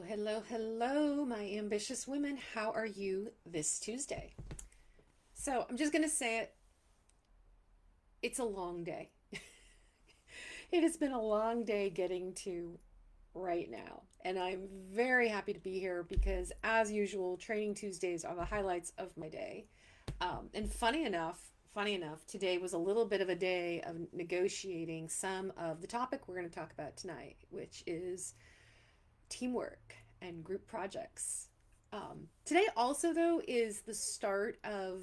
Hello, hello, my ambitious women. How are you this Tuesday? So, I'm just going to say it. It's a long day. It has been a long day getting to right now. And I'm very happy to be here because, as usual, Training Tuesdays are the highlights of my day. And funny enough, today was a little bit of a day of negotiating some of the topic we're going to talk about tonight, which is teamwork and group projects. Today also though is the start of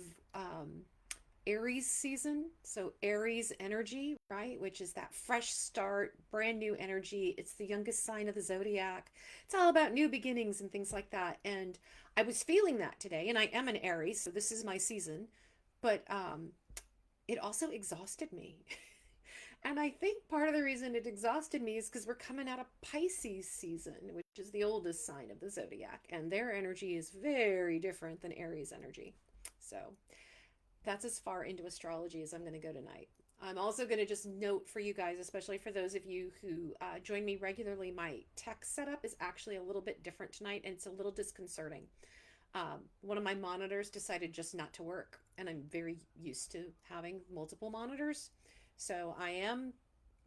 Aries season. So Aries energy, right, which is that fresh start, brand new energy. It's the youngest sign of the zodiac. It's all about new beginnings and things like that. And I was feeling that today, and I am an Aries, so this is my season. But it also exhausted me. And I think part of the reason it exhausted me is because we're coming out of Pisces season, which is the oldest sign of the zodiac, and their energy is very different than Aries energy. So that's as far into astrology as I'm going to go tonight. I'm also going to just note for you guys, especially for those of you who join me regularly, my tech setup is actually a little bit different tonight, and it's a little disconcerting. One of my monitors decided just not to work, and I'm very used to having multiple monitors. So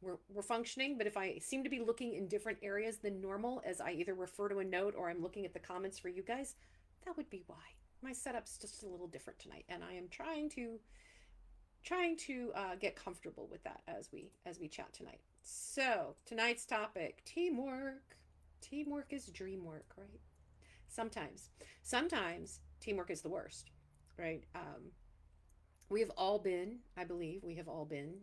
we're functioning, but if I seem to be looking in different areas than normal as I either refer to a note or I'm looking at the comments for you guys, that would be why. My setup's just a little different tonight, and I am trying to get comfortable with that as we chat tonight. So tonight's topic: teamwork. Teamwork is dream work, right? Sometimes teamwork is the worst, right? We have all been, I believe, we have all been,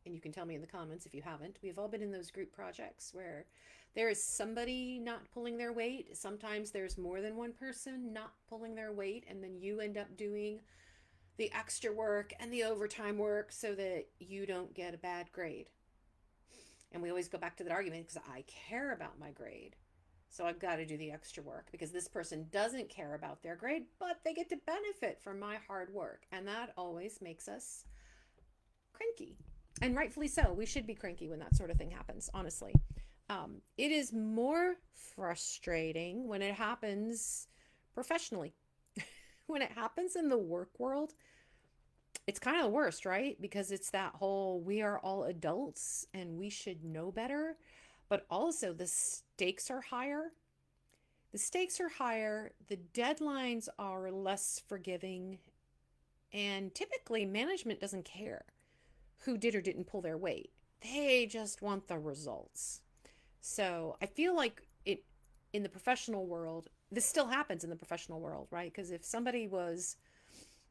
and you can tell me in the comments if you haven't, we have all been in those group projects where there is somebody not pulling their weight. Sometimes there's more than one person not pulling their weight, and then you end up doing the extra work and the overtime work so that you don't get a bad grade. And we always go back to that argument because I care about my grade. So I've got to do the extra work because this person doesn't care about their grade, but they get to benefit from my hard work. And that always makes us cranky. And rightfully so. We should be cranky when that sort of thing happens, honestly. It is more frustrating when it happens professionally. When it happens in the work world, it's kind of the worst, right? Because it's that whole we are all adults and we should know better, but also the stakes are higher. The stakes are higher, the deadlines are less forgiving, and typically management doesn't care who did or didn't pull their weight. They just want the results. So I feel like it in the professional world, this still happens in the professional world, right? Because if somebody was,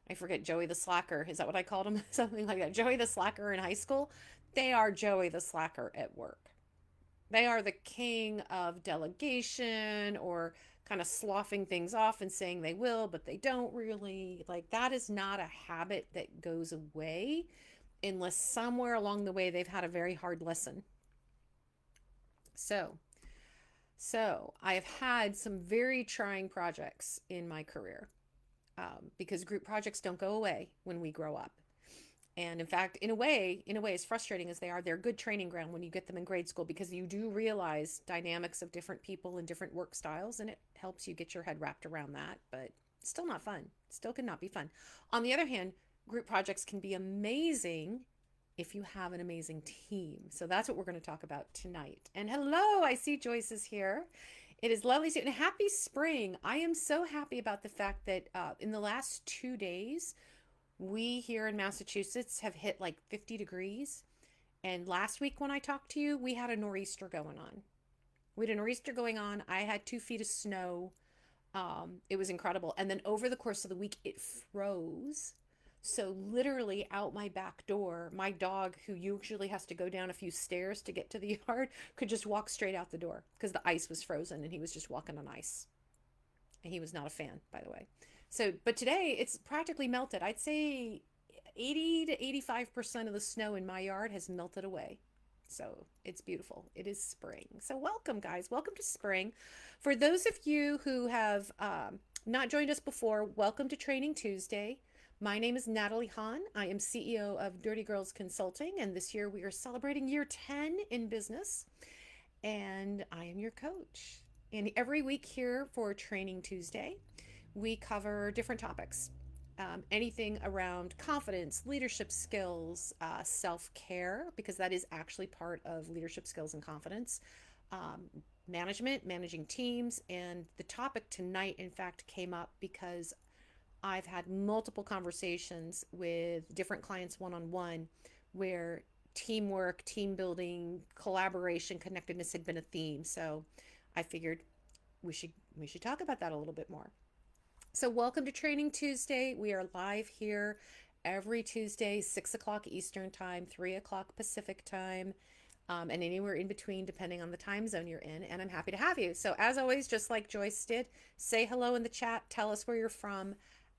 I forget, Joey the Slacker, is that what I called him? Something like that. Joey the Slacker in high school, they are Joey the Slacker at work. They are the king of delegation or kind of sloughing things off and saying they will, but they don't really. Like, that is not a habit that goes away unless somewhere along the way they've had a very hard lesson. So, so I have had some very trying projects in my career because group projects don't go away when we grow up. And in fact, in a way, as frustrating as they are, they're good training ground when you get them in grade school because you do realize dynamics of different people and different work styles, and it helps you get your head wrapped around that. But still not fun. Still cannot be fun. On the other hand, group projects can be amazing if you have an amazing team. So that's what we're going to talk about tonight. And hello, I see Joyce is here. It is lovely to see you. And happy spring. I am so happy about the fact that in the last 2 days, we here in Massachusetts have hit like 50 degrees. And last week when I talked to you, we had a nor'easter going on. We had a nor'easter going on. I had 2 feet of snow. It was incredible. And then over the course of the week, it froze. So literally out my back door, my dog, who usually has to go down a few stairs to get to the yard, could just walk straight out the door because the ice was frozen and he was just walking on ice. And he was not a fan, by the way. So, but today it's practically melted. I'd say 80 to 85% of the snow in my yard has melted away. So it's beautiful. It is spring. So welcome, guys. Welcome to spring. For those of you who have not joined us before, welcome to Training Tuesday. My name is Natalie Hahn. I am CEO of Dirty Girls Consulting, and this year we are celebrating year 10 in business, and I am your coach. And every week here for Training Tuesday, we cover different topics. Anything around confidence, leadership skills, self care, because that is actually part of leadership skills and confidence, um, management, managing teams. And the topic tonight, in fact, came up because I've had multiple conversations with different clients one on one where teamwork, team building, collaboration, connectedness had been a theme. So I figured we should talk about that a little bit more. So welcome to Training Tuesday. We are live here every Tuesday, 6 o'clock Eastern time, 3 o'clock Pacific time, and anywhere in between, depending on the time zone you're in. And I'm happy to have you. So as always, just like Joyce did, say hello in the chat. Tell us where you're from.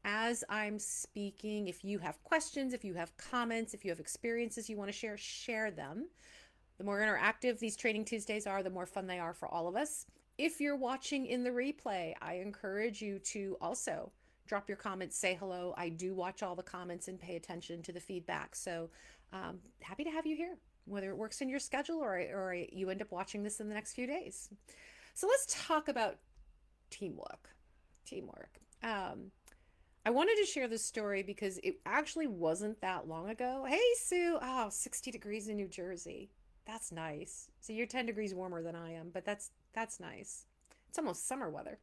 As I'm speaking, if you have questions, if you have comments, if you have experiences you want to share, share them. The more interactive these Training Tuesdays are, the more fun they are for all of us. If you're watching in the replay, I encourage you to also drop your comments, say hello. I do watch all the comments and pay attention to the feedback. So happy to have you here, whether it works in your schedule or you end up watching this in the next few days. So let's talk about teamwork. Teamwork. I wanted to share this story because it actually wasn't that long ago. Hey, Sue. Oh, 60 degrees in New Jersey. That's nice. So you're 10 degrees warmer than I am, but that's nice. It's almost summer weather.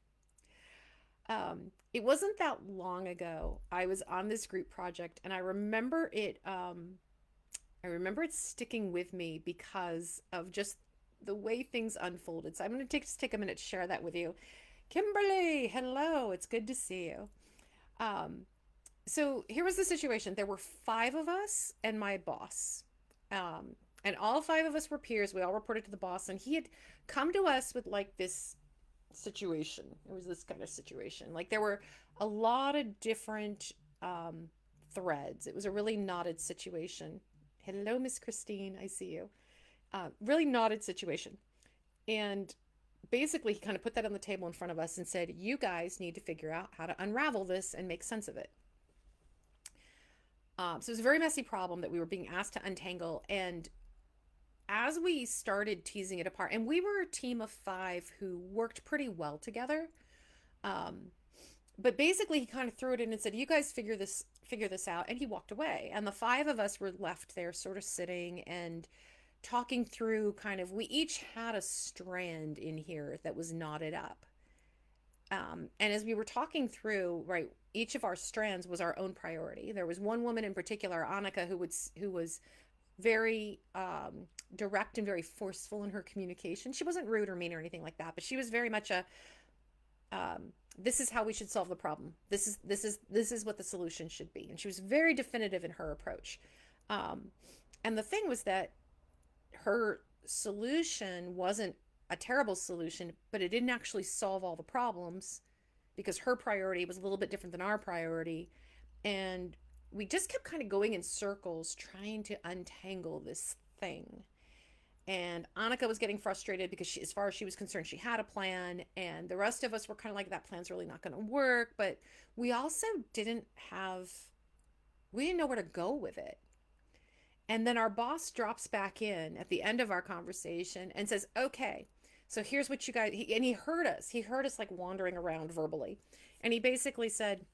It wasn't that long ago. I was on this group project, and I remember it sticking with me because of just the way things unfolded. So I'm going to just take a minute to share that with you. Kimberly, hello. It's good to see you. Um, so here was the situation. There were five of us and my boss. And all five of us were peers. We all reported to the boss, and he had come to us with like this situation. It was this kind of situation. Like there were a lot of different threads. It was a really knotted situation. Hello, Miss Christine. I see you. Really knotted situation. And basically, he kind of put that on the table in front of us and said, you guys need to figure out how to unravel this and make sense of it. So it was a very messy problem that we were being asked to untangle. And as we started teasing it apart, and we were a team of five who worked pretty well together. Um, but basically he kind of threw it in and said, you guys figure this out. And he walked away. And the five of us were left there sort of sitting and talking through kind of, we each had a strand in here that was knotted up. And as we were talking through, right, each of our strands was our own priority. There was one woman in particular, Annika, who was very direct and very forceful in her communication. She wasn't rude or mean or anything like that, but she was very much a this is how we should solve the problem. This is what the solution should be, and she was very definitive in her approach. And the thing was that her solution wasn't a terrible solution, but it didn't actually solve all the problems because her priority was a little bit different than our priority. And we just kept kind of going in circles trying to untangle this thing. And Annika was getting frustrated because as far as she was concerned, she had a plan. And the rest of us were kind of like, that plan's really not going to work. But we also we didn't know where to go with it. And then our boss drops back in at the end of our conversation and says, okay, so here's what you guys, and he heard us. He heard us like wandering around verbally. And he basically said,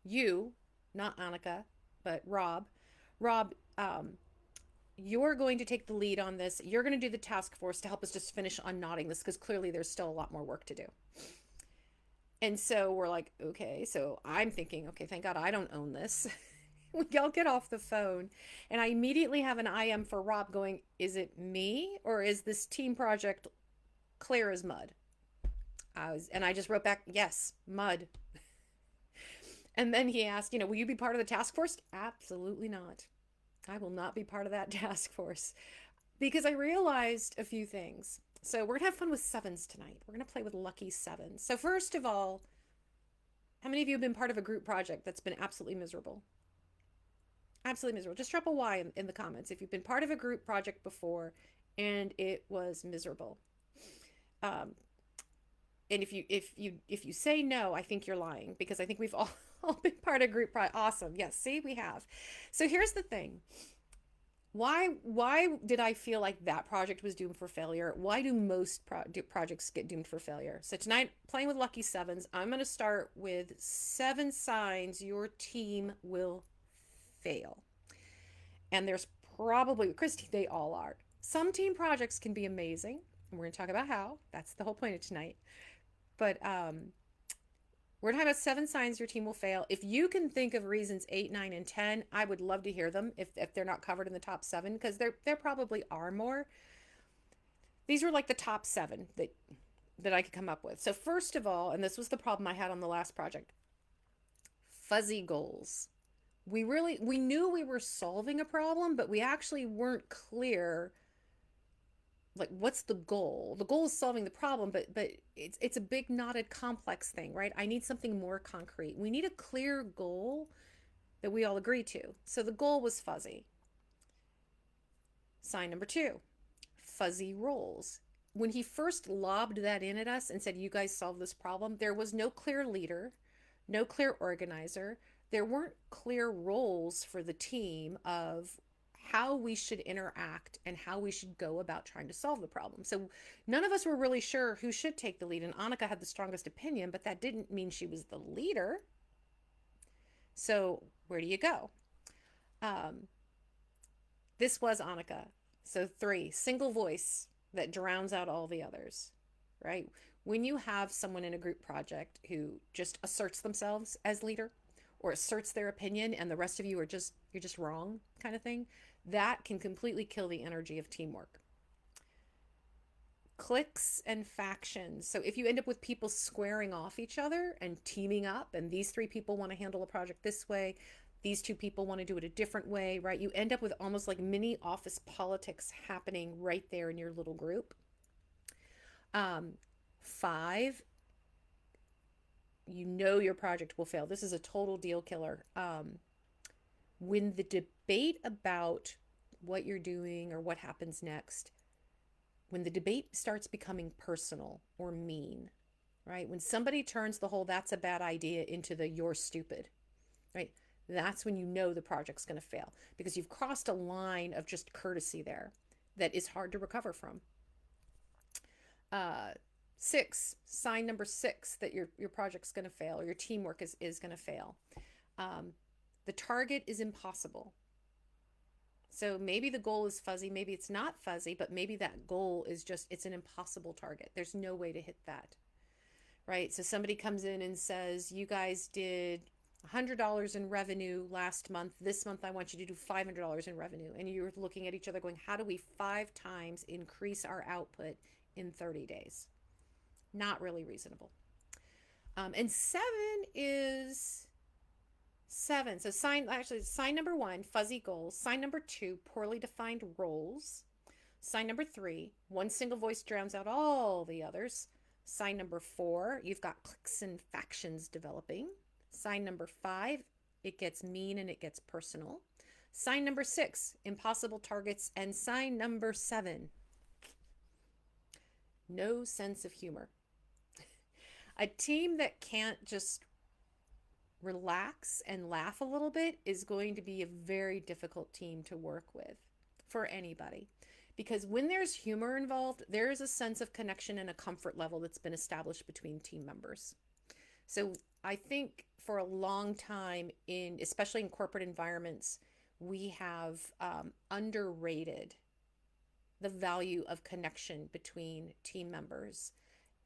you, not Annika, but Rob, you're going to take the lead on this. You're going to do the task force to help us just finish unknotting this because clearly there's still a lot more work to do. And so we're like, okay, so I'm thinking, okay, thank God I don't own this. We all get off the phone and I immediately have an IM for Rob going, is it me or is this team project clear as mud? I just wrote back, yes, mud. And then he asked, will you be part of the task force? Absolutely not. I will not be part of that task force because I realized a few things. So we're gonna have fun with sevens tonight. We're gonna play with lucky sevens. So first of all, how many of you have been part of a group project that's been absolutely miserable? Absolutely miserable. Just drop a Y in the comments if you've been part of a group project before and it was miserable. And if you say no, I think you're lying because I think we've all been part of group project. Awesome. Yes, see, we have. So here's the thing. Why did I feel like that project was doomed for failure? Why do most projects get doomed for failure? So tonight, playing with lucky sevens, I'm going to start with 7 signs your team will fail. And there's probably, Christy, they all are. Some team projects can be amazing, and we're going to talk about how. That's the whole point of tonight. But we're talking about 7 signs your team will fail. If you can think of reasons 8, 9, and 10, I would love to hear them if they're not covered in the top 7, because there probably are more. These were like the top 7 that I could come up with. So first of all, and this was the problem I had on the last project, fuzzy goals. We knew we were solving a problem, but we actually weren't clear like what's the goal. The goal is solving the problem, but it's a big knotted complex thing, right? I need something more concrete. We need a clear goal that we all agree to. So the goal was fuzzy. Sign number 2, fuzzy roles. When he first lobbed that in at us and said, you guys solve this problem, there was no clear leader, no clear organizer. There weren't clear roles for the team of how we should interact and how we should go about trying to solve the problem. So none of us were really sure who should take the lead. And Annika had the strongest opinion, but that didn't mean she was the leader. So where do you go? This was Annika. So 3, single voice that drowns out all the others, right? When you have someone in a group project who just asserts themselves as leader or asserts their opinion and the rest of you are just, you're just wrong kind of thing, that can completely kill the energy of teamwork. Cliques and factions. So if you end up with people squaring off each other and teaming up, and these 3 people want to handle a project this way, these 2 people want to do it a different way, right? You end up with almost like mini office politics happening right there in your little group. 5, you know your project will fail. This is a total deal killer. When the debate about what you're doing or what happens next, when the debate starts becoming personal or mean, right? When somebody turns the whole that's a bad idea into the you're stupid, right? That's when you know the project's going to fail because you've crossed a line of just courtesy there that is hard to recover from. 6, sign number 6 that your project's going to fail or your teamwork is going to fail. The target is impossible. So maybe the goal is fuzzy, maybe it's not fuzzy, but maybe that goal is just, it's an impossible target. There's no way to hit that, right? So somebody comes in and says, you guys did $100 in revenue last month. This month, I want you to do $500 in revenue. And you're looking at each other going, how do we 5 times increase our output in 30 days? Not really reasonable. And 7 is 7. So sign number 1, fuzzy goals. Sign number 2, poorly defined roles. Sign number 3, one single voice drowns out all the others. Sign number 4, you've got cliques and factions developing. Sign number 5, it gets mean and it gets personal. Sign number 6, impossible targets. And sign number 7, no sense of humor. A team that can't just relax and laugh a little bit is going to be a very difficult team to work with for anybody. Because when there's humor involved, there is a sense of connection and a comfort level that's been established between team members. So I think for a long time, especially in corporate environments, we have underrated the value of connection between team members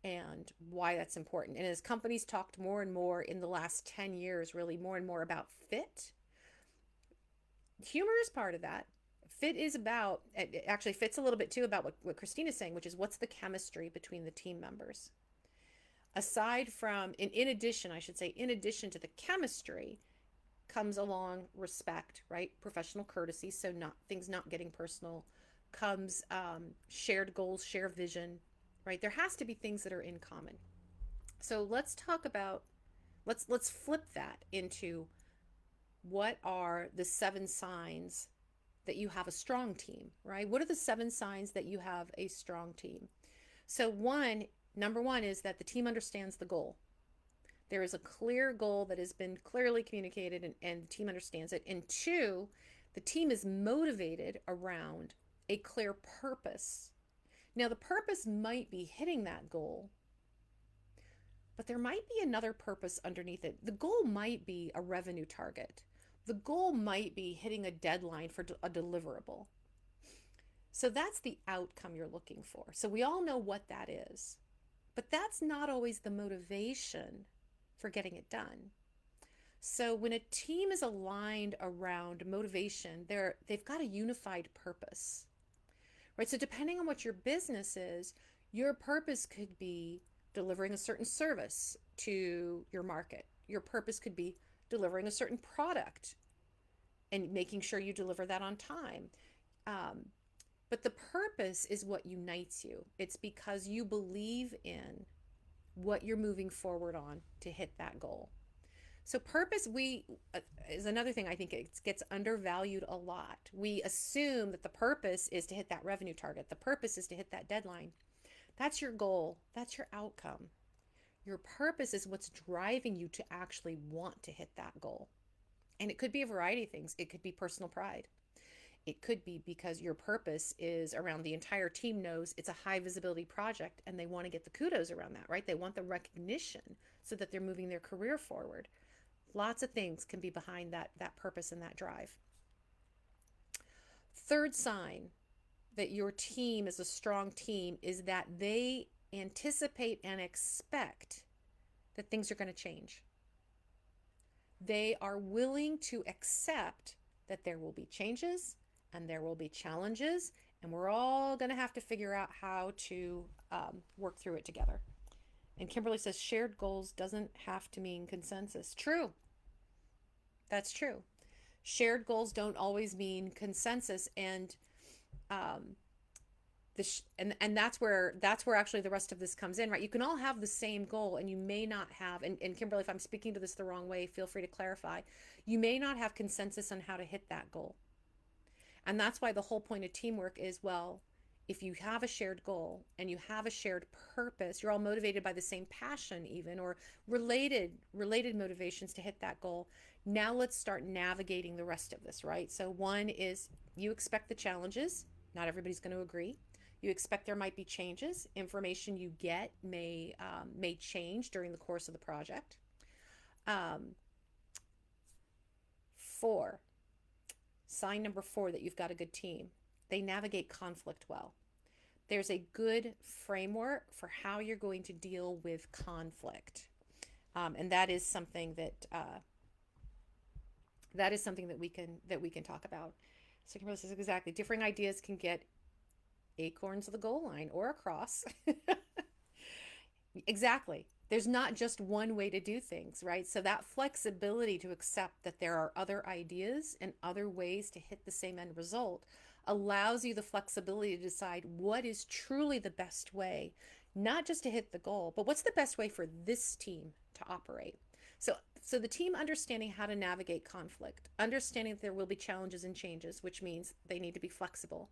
and why that's important. And as companies talked more and more in the last 10 years, really more and more about fit, humor is part of that. Fit is about, it actually fits a little bit too about what Christina's saying, which is what's the chemistry between the team members. Aside from, in addition to the chemistry, comes along respect, right? Professional courtesy, so things not getting personal, comes shared goals, shared vision, right? There has to be things that are in common. So let's flip that into what are the 7 signs that you have a strong team, right? What are the 7 signs that you have a strong team? So number 1 is that the team understands the goal. There is a clear goal that has been clearly communicated and the team understands it. And 2, The team is motivated around a clear purpose. Now, the purpose might be hitting that goal, but there might be another purpose underneath it. The goal might be a revenue target. The goal might be hitting a deadline for a deliverable. So that's the outcome you're looking for. So we all know what that is, but that's not always the motivation for getting it done. So when a team is aligned around motivation, they've got a unified purpose, right? So depending on what your business is, your purpose could be delivering a certain service to your market. Your purpose could be delivering a certain product and making sure you deliver that on time. But the purpose is what unites you. It's because you believe in what you're moving forward on to hit that goal. So purpose is another thing I think it gets undervalued a lot. We assume that the purpose is to hit that revenue target. The purpose is to hit that deadline. That's your goal. That's your outcome. Your purpose is what's driving you to actually want to hit that goal. And it could be a variety of things. It could be personal pride. It could be because your purpose is around the entire team knows it's a high visibility project and they want to get the kudos around that, right? They want the recognition so that they're moving their career forward. Lots of things can be behind that purpose and that drive. Third sign that your team is a strong team is that they anticipate and expect that things are going to change. They are willing to accept that there will be changes and there will be challenges, and we're all going to have to figure out how to work through it together. And Kimberly says shared goals doesn't have to mean consensus. True. That's true. Shared goals don't always mean consensus, and and that's where actually the rest of this comes in, right? You can all have the same goal, and you may not have. And Kimberly, if I'm speaking to this the wrong way, feel free to clarify. You may not have consensus on how to hit that goal, and that's why the whole point of teamwork is, well, if you have a shared goal and you have a shared purpose, you're all motivated by the same passion, even, or related motivations to hit that goal. Now let's start navigating the rest of this, right? So one is you expect the challenges. Not everybody's going to agree. You expect there might be changes. Information you get may change during the course of the project. 4, sign number 4 that you've got a good team. They navigate conflict well. There's a good framework for how you're going to deal with conflict, and that is something that we can talk about. So Kimberly says exactly. Differing ideas can get acorns of the goal line or across. Exactly. There's not just one way to do things, right? So that flexibility to accept that there are other ideas and other ways to hit the same end result allows you the flexibility to decide what is truly the best way, not just to hit the goal, but what's the best way for this team to operate. So the team understanding how to navigate conflict, understanding that there will be challenges and changes, which means they need to be flexible.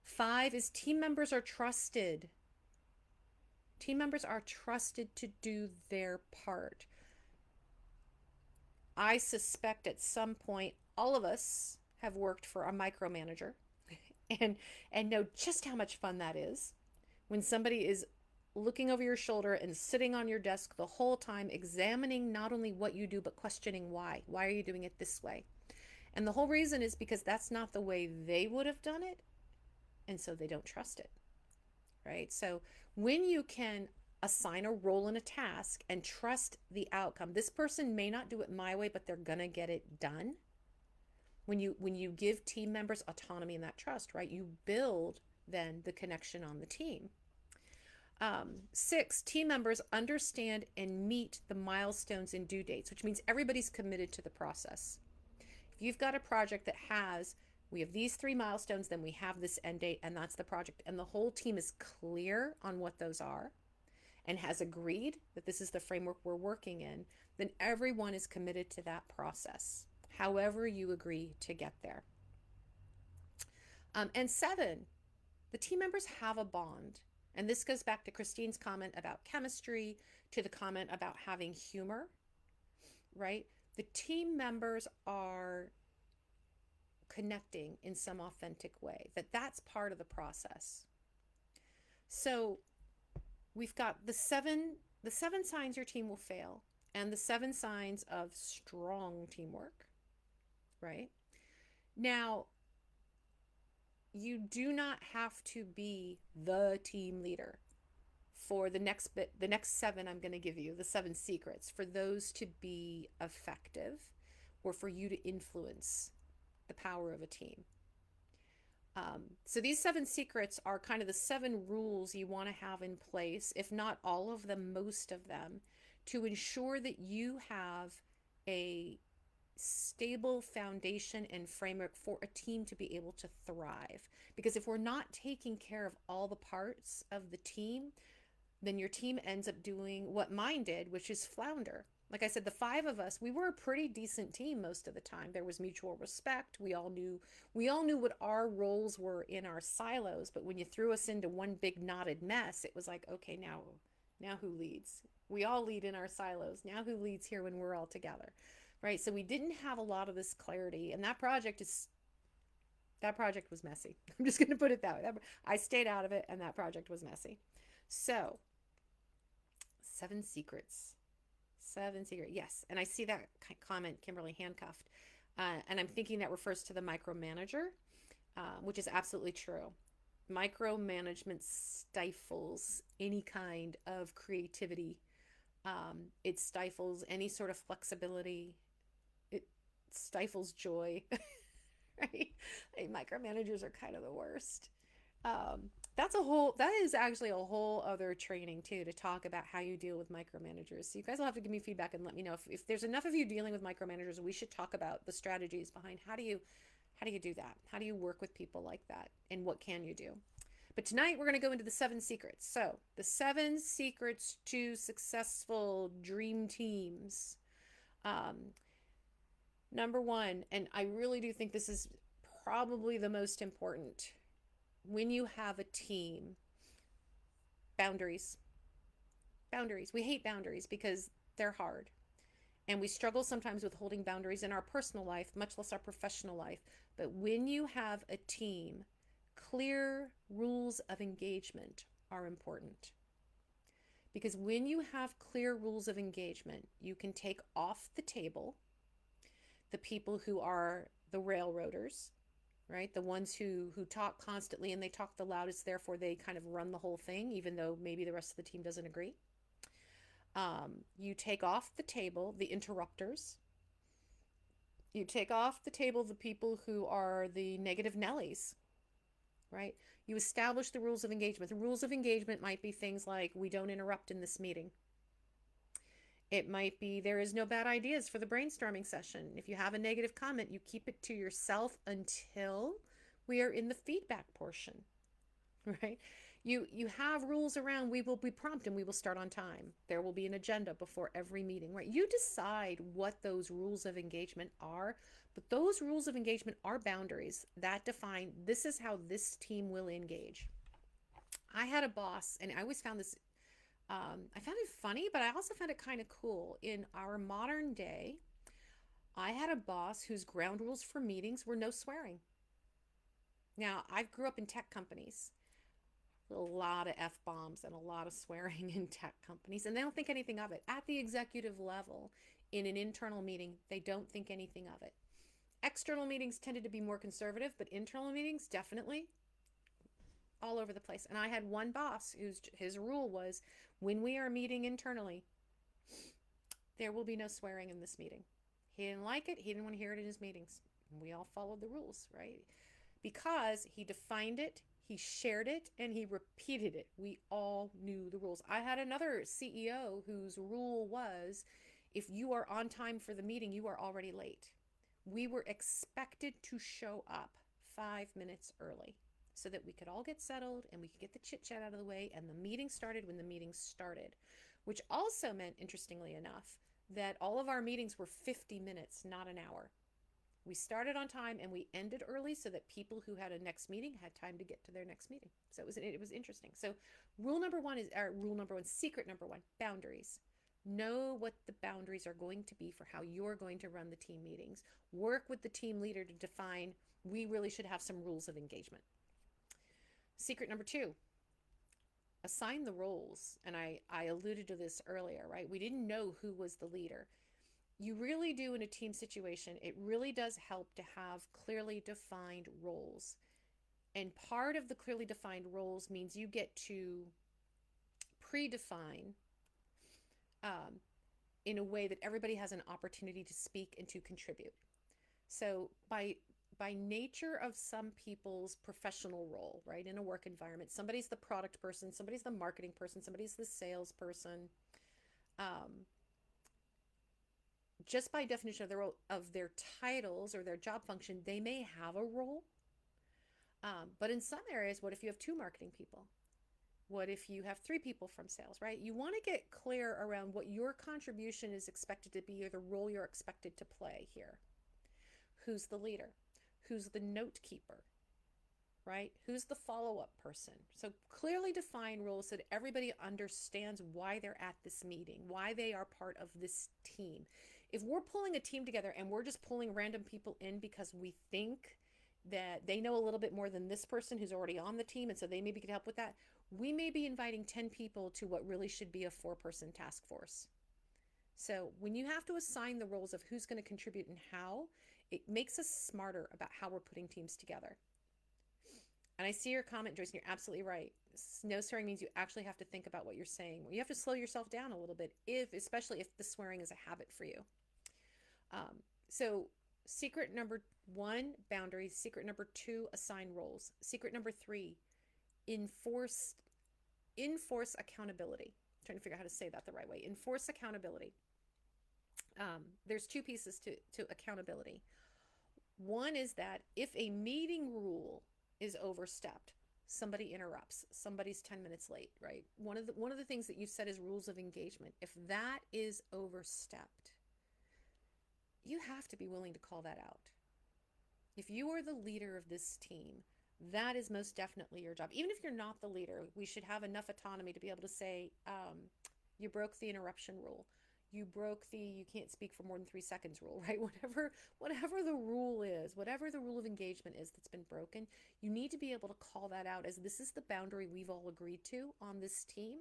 5 is team members are trusted. Team members are trusted to do their part. I suspect at some point all of us have worked for a micromanager and know just how much fun that is when somebody is looking over your shoulder and sitting on your desk the whole time, examining not only what you do, but questioning why. Why are you doing it this way? And the whole reason is because that's not the way they would have done it, and so they don't trust it, right? So when you can assign a role in a task and trust the outcome, this person may not do it my way, but they're gonna get it done. When you give team members autonomy and that trust, right, you build then the connection on the team. 6, team members understand and meet the milestones and due dates, which means everybody's committed to the process. If you've got a project that we have these 3 milestones, then we have this end date, and that's the project, and the whole team is clear on what those are and has agreed that this is the framework we're working in, then everyone is committed to that process, however you agree to get there. And 7, the team members have a bond. And this goes back to Christine's comment about chemistry, to the comment about having humor, right? The team members are connecting in some authentic way, that's part of the process. So we've got the seven signs your team will fail and the seven signs of strong teamwork, right? Now, you do not have to be the team leader for the next bit, the next seven I'm going to give you, the seven secrets, for those to be effective or for you to influence the power of a team. So these seven secrets are kind of the seven rules you want to have in place, if not all of them, most of them, to ensure that you have a stable foundation and framework for a team to be able to thrive. Because if we're not taking care of all the parts of the team, then your team ends up doing what mine did, which is flounder. Like I said, the five of us, we were a pretty decent team most of the time. There was mutual respect. We all knew what our roles were in our silos, but when you threw us into one big knotted mess, it was like, okay, now who leads? We all lead in our silos. Now who leads here when we're all together? Right? So we didn't have a lot of this clarity, and that project was messy. I'm just going to put it that way. I stayed out of it, and that project was messy. So, seven secrets. Seven secret. Yes. And I see that comment, Kimberly Handcuffed. And I'm thinking that refers to the micromanager, which is absolutely true. Micromanagement stifles any kind of creativity. It stifles any sort of flexibility. It stifles joy, right? Micromanagers are kind of the worst. That is actually a whole other training too, to talk about how you deal with micromanagers. So you guys will have to give me feedback and let me know if there's enough of you dealing with micromanagers. We should talk about the strategies behind how do you do that? How do you work with people like that? And what can you do? But tonight we're going to go into the seven secrets. So the seven secrets to successful dream teams. Number one, and I really do think this is probably the most important when you have a team: boundaries. Boundaries. We hate boundaries because they're hard. And we struggle sometimes with holding boundaries in our personal life, much less our professional life. But when you have a team, clear rules of engagement are important. Because when you have clear rules of engagement, you can take off the table the people who are the railroaders, right? The ones who talk constantly and they talk the loudest, therefore they kind of run the whole thing, even though maybe the rest of the team doesn't agree. You take off the table the interrupters. You take off the table the people who are the negative Nellies, right? You establish the rules of engagement. The rules of engagement might be things like, we don't interrupt in this meeting. It might be, there is no bad ideas for the brainstorming session. If you have a negative comment, you keep it to yourself until we are in the feedback portion, right? You have rules around, we will be prompt and we will start on time. There will be an agenda before every meeting, right? You decide what those rules of engagement are, but those rules of engagement are boundaries that define, this is how this team will engage. I had a boss, and I always found this I found it funny, but I also found it kind of cool. In our modern day, I had a boss whose ground rules for meetings were no swearing. Now, I grew up in tech companies, a lot of F-bombs and a lot of swearing in tech companies, and they don't think anything of it. At the executive level, in an internal meeting, they don't think anything of it. External meetings tended to be more conservative, but internal meetings, definitely all over the place. And I had one boss his rule was, when we are meeting internally, there will be no swearing in this meeting. He didn't like it. He didn't want to hear it in his meetings. We all followed the rules, right? Because he defined it, he shared it, and he repeated it. We all knew the rules. I had another CEO whose rule was, if you are on time for the meeting, you are already late. We were expected to show up 5 minutes early so that we could all get settled and we could get the chit chat out of the way, and the meeting started when the meeting started, which also meant, interestingly enough, that all of our meetings were 50 minutes, not an hour. We started on time and we ended early so that people who had a next meeting had time to get to their next meeting. So it was interesting. So secret number one, boundaries. Know what the boundaries are going to be for how you're going to run the team meetings. Work with the team leader to define, we really should have some rules of engagement. Secret number 2, assign the roles. And I alluded to this earlier, right? We didn't know who was the leader. You really do in a team situation. It really does help to have clearly defined roles. And part of the clearly defined roles means you get to predefine um, in a way that everybody has an opportunity to speak and to contribute. So by nature of some people's professional role, right, in a work environment, somebody's the product person, somebody's the marketing person, somebody's the salesperson. Um, just by definition of their titles or their job function, they may have a role. But in some areas, what if you have 2 marketing people? What if you have 3 people from sales, right? You want to get clear around what your contribution is expected to be or the role you're expected to play here. Who's the leader? Who's the note keeper? Right? Who's the follow-up person? So clearly define roles so that everybody understands why they're at this meeting, why they are part of this team. If we're pulling a team together and we're just pulling random people in because we think that they know a little bit more than this person who's already on the team, and so they maybe could help with that, we may be inviting 10 people to what really should be a 4-person task force. So when you have to assign the roles of who's going to contribute and how, it makes us smarter about how we're putting teams together. And I see your comment, Joyce, and you're absolutely right. No swearing means you actually have to think about what you're saying. You have to slow yourself down a little bit, especially if the swearing is a habit for you. So secret number 1, boundaries. Secret number 2, assign roles. Secret number 3, enforce accountability. I'm trying to figure out how to say that the right way. Enforce accountability. There's 2 pieces to accountability. One is that if a meeting rule is overstepped, somebody interrupts, somebody's 10 minutes late, right? One of the things that you said is rules of engagement. If that is overstepped, you have to be willing to call that out. If you are the leader of this team, that is most definitely your job. Even if you're not the leader, we should have enough autonomy to be able to say, you broke the interruption rule. You broke the you can't speak for more than 3 seconds rule, right? Whatever the rule is, whatever the rule of engagement is that's been broken, you need to be able to call that out as this is the boundary we've all agreed to on this team.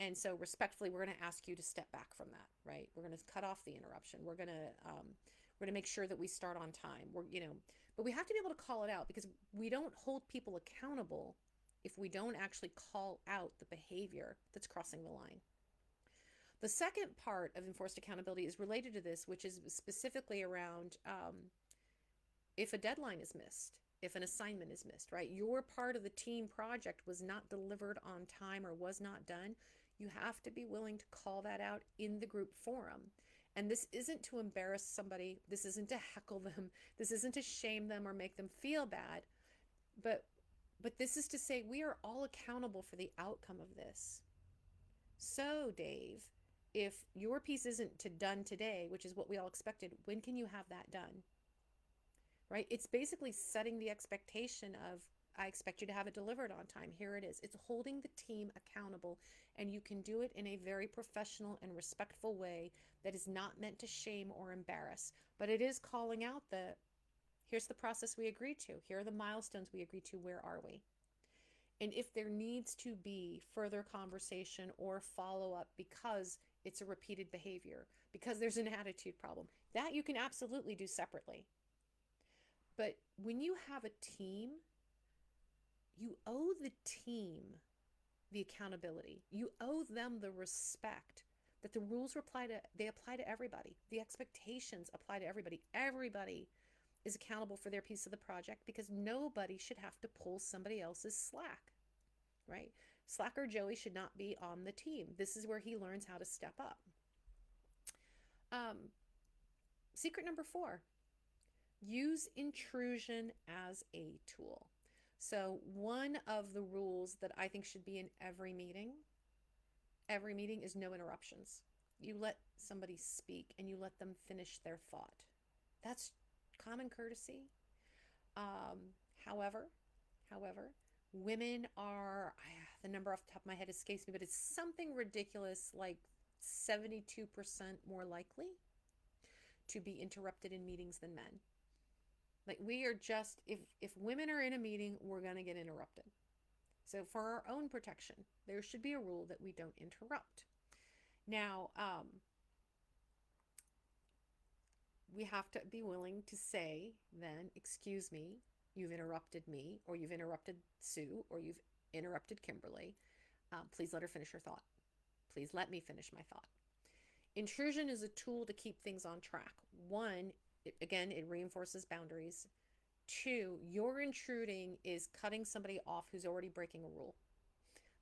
And so respectfully, we're going to ask you to step back from that, right? We're going to cut off the interruption. We're going to make sure that we start on time. But we have to be able to call it out because we don't hold people accountable if we don't actually call out the behavior that's crossing the line. The second part of enforced accountability is related to this, which is specifically around if a deadline is missed, if an assignment is missed, right? Your part of the team project was not delivered on time or was not done. You have to be willing to call that out in the group forum. And this isn't to embarrass somebody. This isn't to heckle them. This isn't to shame them or make them feel bad. But this is to say we are all accountable for the outcome of this. So, Dave, if your piece isn't done today, which is what we all expected, when can you have that done? Right? It's basically setting the expectation of, I expect you to have it delivered on time. Here it is. It's holding the team accountable, and you can do it in a very professional and respectful way that is not meant to shame or embarrass, but it is calling out here's the process we agreed to. Here are the milestones we agreed to. Where are we? And if there needs to be further conversation or follow-up because it's a repeated behavior, because there's an attitude problem, that you can absolutely do separately. But when you have a team, you owe the team the accountability. You owe them the respect that the rules apply to everybody. The expectations apply to everybody. Everybody is accountable for their piece of the project because nobody should have to pull somebody else's slack, right? Slacker Joey should not be on the team. This is where he learns how to step up. Secret number 4, use intrusion as a tool. So one of the rules that I think should be in every meeting is no interruptions. You let somebody speak and you let them finish their thought. That's common courtesy. However, women are, the number off the top of my head escapes me, but it's something ridiculous like 72% more likely to be interrupted in meetings than men. Like, we are just, if women are in a meeting, we're going to get interrupted. So for our own protection, there should be a rule that we don't interrupt. Now, we have to be willing to say then, excuse me, you've interrupted me, or you've interrupted Sue, or you've interrupted Kimberly. Please let her finish her thought. Please let me finish my thought. Intrusion is a tool to keep things on track. One, it reinforces boundaries. Two, your intruding is cutting somebody off who's already breaking a rule.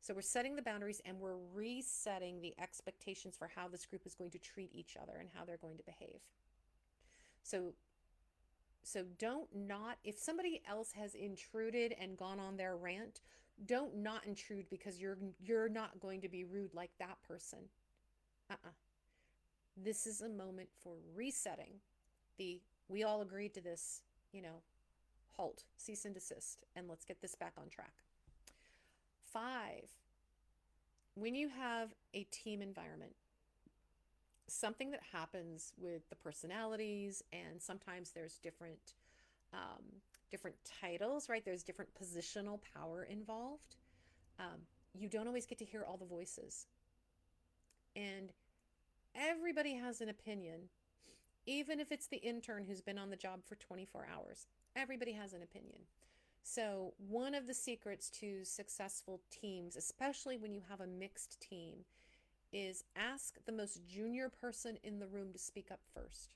So we're setting the boundaries and we're resetting the expectations for how this group is going to treat each other and how they're going to behave. So don't not, if somebody else has intruded and gone on their rant, don't not intrude because you're not going to be rude like that person. This is a moment for resetting we all agreed to this, halt, cease and desist, and let's get this back on track. 5, when you have a team environment, something that happens with the personalities, and sometimes there's different titles, right? There's different positional power involved. You don't always get to hear all the voices. And everybody has an opinion, even if it's the intern who's been on the job for 24 hours. Everybody has an opinion. So one of the secrets to successful teams, especially when you have a mixed team, is ask the most junior person in the room to speak up first.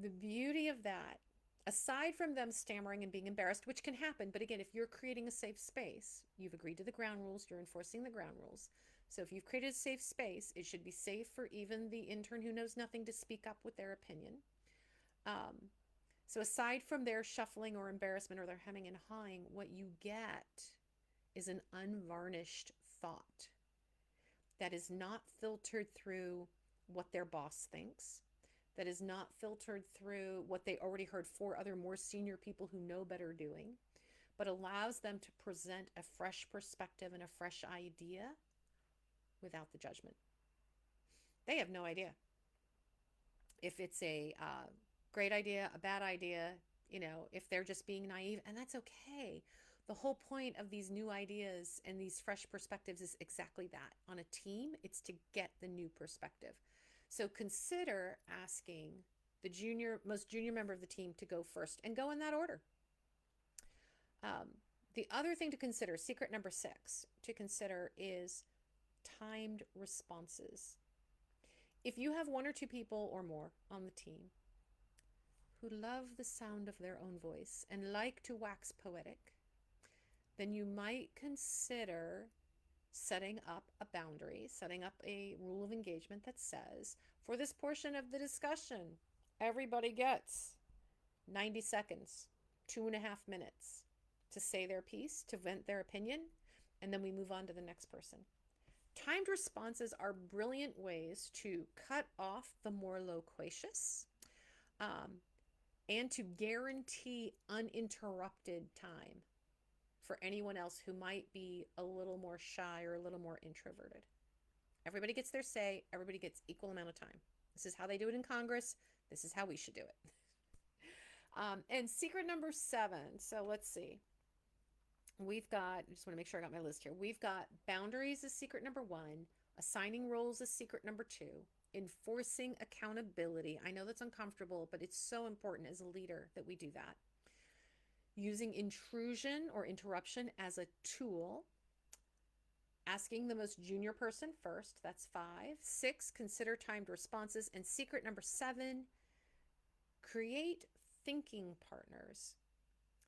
The beauty of that, aside from them stammering and being embarrassed, which can happen, but again, if you're creating a safe space, you've agreed to the ground rules, you're enforcing the ground rules. So if you've created a safe space, it should be safe for even the intern who knows nothing to speak up with their opinion. So aside from their shuffling or embarrassment or their hemming and hawing, what you get is an unvarnished thought that is not filtered through what their boss thinks, that is not filtered through what they already heard 4 other more senior people who know better doing, but allows them to present a fresh perspective and a fresh idea without the judgment. They have no idea if it's a great idea, a bad idea, if they're just being naive, and that's okay. The whole point of these new ideas and these fresh perspectives is exactly that. On a team, it's to get the new perspective. So consider asking the most junior member of the team to go first, and go in that order. The other thing to consider, secret number 6 to consider, is timed responses. If you have 1 or 2 people or more on the team who love the sound of their own voice and like to wax poetic, then you might consider setting up a boundary, setting up a rule of engagement that says, for this portion of the discussion, everybody gets 90 seconds, 2.5 minutes to say their piece, to vent their opinion, and then we move on to the next person. Timed responses are brilliant ways to cut off the more loquacious and to guarantee uninterrupted time for anyone else who might be a little more shy or a little more introverted. Everybody gets their say. Everybody gets equal amount of time. This is how they do it in Congress. This is how we should do it. And secret number 7. So let's see. We've got, I just want to make sure I got my list here. We've got boundaries as secret number 1, assigning roles as secret number 2, enforcing accountability. I know that's uncomfortable, but it's so important as a leader that we do that. Using intrusion or interruption as a tool. Asking the most junior person first, that's 5. 6, consider timed responses. And secret number 7, create thinking partners.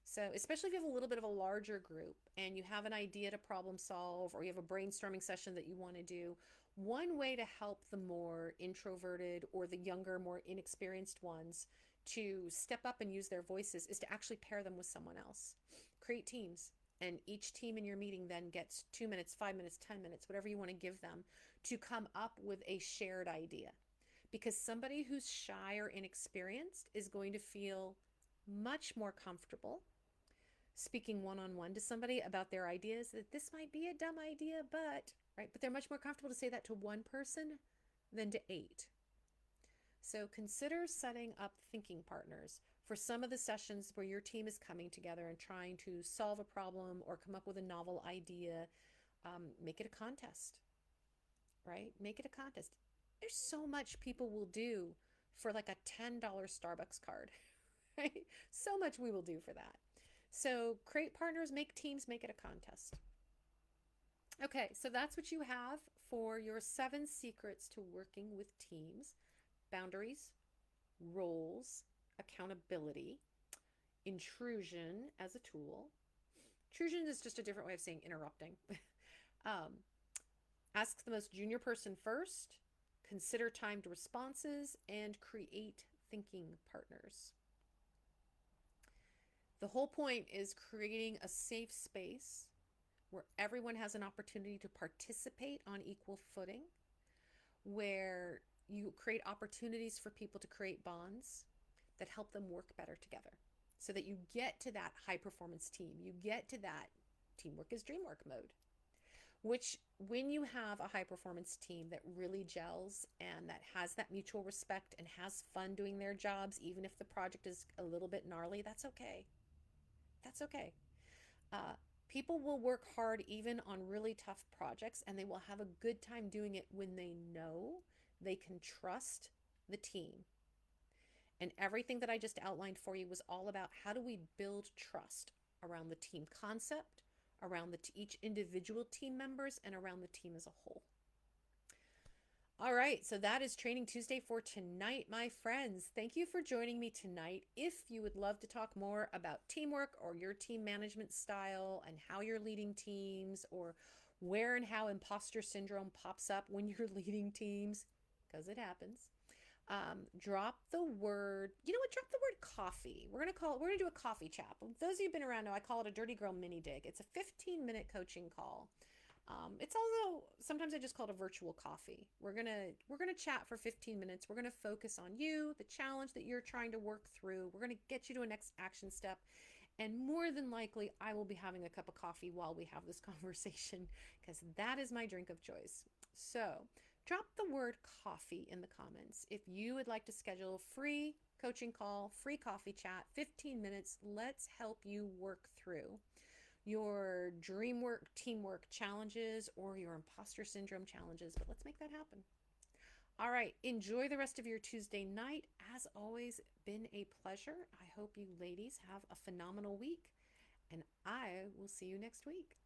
So especially if you have a little bit of a larger group and you have an idea to problem solve, or you have a brainstorming session that you want to do, one way to help the more introverted or the younger, more inexperienced ones to step up and use their voices is to actually pair them with someone else. Create teams, and each team in your meeting then gets 2 minutes, 5 minutes, 10 minutes, whatever you want to give them, to come up with a shared idea. Because somebody who's shy or inexperienced is going to feel much more comfortable speaking one-on-one to somebody about their ideas, that this might be a dumb idea, but right? But they're much more comfortable to say that to one person than to eight. So consider setting up thinking partners for some of the sessions where your team is coming together and trying to solve a problem or come up with a novel idea. Make it a contest, right? Make it a contest. There's so much people will do for like a $10 Starbucks card, right? So much we will do for that. So create partners, make teams, make it a contest. Okay, so that's what you have for your 7 secrets to working with teams: boundaries, roles, accountability, intrusion as a tool. Intrusion is just a different way of saying interrupting. um, Ask the most junior person first, consider timed responses, and create thinking partners. The whole point is creating a safe space where everyone has an opportunity to participate on equal footing, where you create opportunities for people to create bonds that help them work better together so that you get to that high performance team. You get to that teamwork is dreamwork mode, which when you have a high performance team that really gels and that has that mutual respect and has fun doing their jobs, even if the project is a little bit gnarly, that's okay. That's okay. Uh, People will work hard even on really tough projects, and they will have a good time doing it when they know they can trust the team. And everything that I just outlined for you was all about how do we build trust around the team concept, around each individual team members, and around the team as a whole. All right, so that is Training Tuesday for tonight, my friends. Thank you for joining me tonight. If you would love to talk more about teamwork or your team management style and how you're leading teams, or where and how imposter syndrome pops up when you're leading teams, because it happens, drop the word, you know what, drop the word coffee. We're gonna do a coffee chat. Those of you who've been around know I call it a dirty girl mini dig. It's a 15-minute coaching call. It's also sometimes I just call it a virtual coffee. We're gonna chat for 15 minutes. We're gonna focus on you, the challenge that you're trying to work through. We're gonna get you to a next action step, and more than likely, I will be having a cup of coffee while we have this conversation because that is my drink of choice. So drop the word coffee in the comments if you would like to schedule a free coaching call, free coffee chat, 15 minutes. Let's help you work through your dream work, teamwork challenges, or your imposter syndrome challenges. But let's make that happen. All right, enjoy the rest of your Tuesday night. As always, been a pleasure. I hope you ladies have a phenomenal week, and I will see you next week.